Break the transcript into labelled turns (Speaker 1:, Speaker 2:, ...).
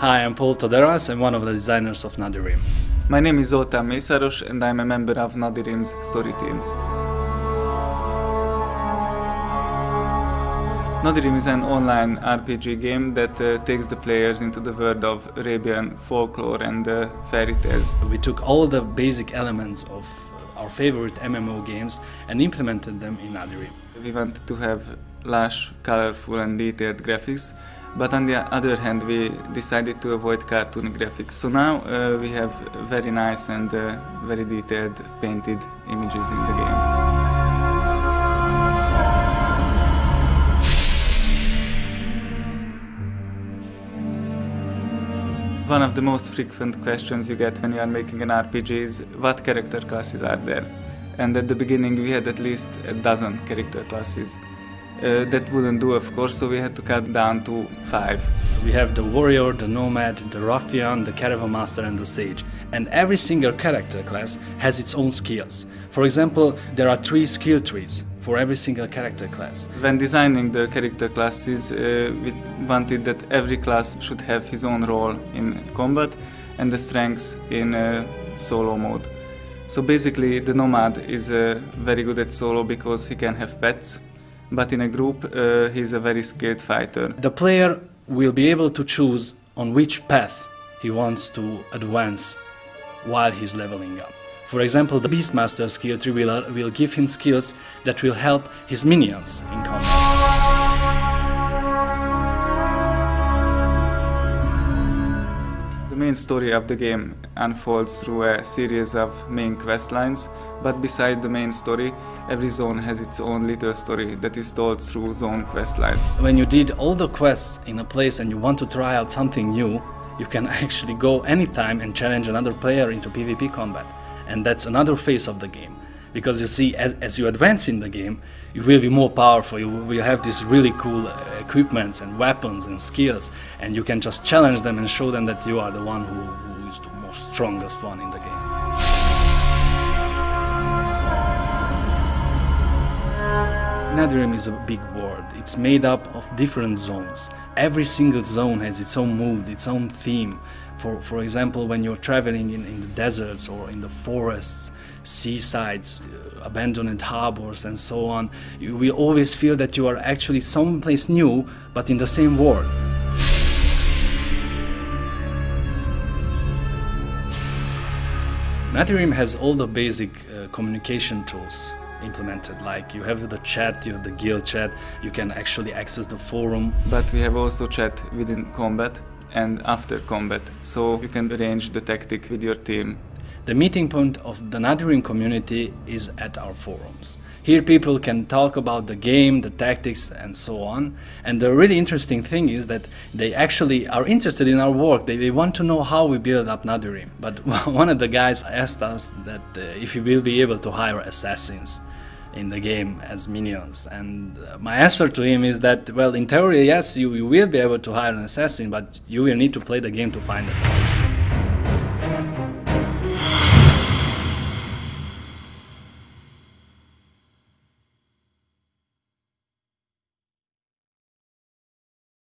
Speaker 1: Hi, I'm Paul Toderas. I'm one of the designers of Nadirim.
Speaker 2: My name is Zoltán Mészáros and I'm a member of Nadirim's story team. Nadirim is an online RPG game that takes the players into the world of Arabian folklore and fairy tales.
Speaker 1: We took all the basic elements of our favorite MMO games and implemented them in Nadirim.
Speaker 2: We wanted to have lush, colorful and detailed graphics, but on the other hand we decided to avoid cartoon graphics. So now we have very nice and very detailed painted images in the game. One of the most frequent questions you get when you are making an RPG is what character classes are there? And at the beginning we had at least a dozen character classes. That wouldn't do, of course, so we had to cut down to 5.
Speaker 1: We have the warrior, the nomad, the ruffian, the caravan master and the sage. And every single character class has its own skills. For example, there are 3 skill trees for every single character class.
Speaker 2: When designing the character classes, we wanted that every class should have his own role in combat and the strengths in solo mode. So basically the nomad is very good at solo because he can have pets, but in a group he's a very skilled fighter.
Speaker 1: The player will be able to choose on which path he wants to advance while he's leveling up. For example, the Beastmaster skill tree will give him skills that will help his minions in combat.
Speaker 2: The main story of the game unfolds through a series of main quest lines, but beside the main story, every zone has its own little story that is told through zone quest lines.
Speaker 1: When you did all the quests in a place and you want to try out something new, you can actually go anytime and challenge another player into PvP combat. And that's another phase of the game. Because you see, as you advance in the game, you will be more powerful, you will have these really cool equipments and weapons and skills, and you can just challenge them and show them that you are the one who is the most strongest one in the game. Nadirim is a big world. It's made up of different zones. Every single zone has its own mood, its own theme. For example, when you're traveling in the deserts or in the forests, seasides, abandoned harbors and so on, you will always feel that you are actually someplace new, but in the same world. Nadirim has all the basic communication tools implemented, like you have the chat, you have the guild chat, you can actually access the forum.
Speaker 2: But we have also chat within combat and after combat, so you can arrange the tactic with your team.
Speaker 1: The meeting point of the Nadirim community is at our forums. Here people can talk about the game, the tactics and so on. And the really interesting thing is that they actually are interested in our work. They want to know how we build up Nadirim. But one of the guys asked us that if we will be able to hire assassins in the game as minions, and my answer to him is that, well, in theory, yes, you will be able to hire an assassin, but you will need to play the game to find it out.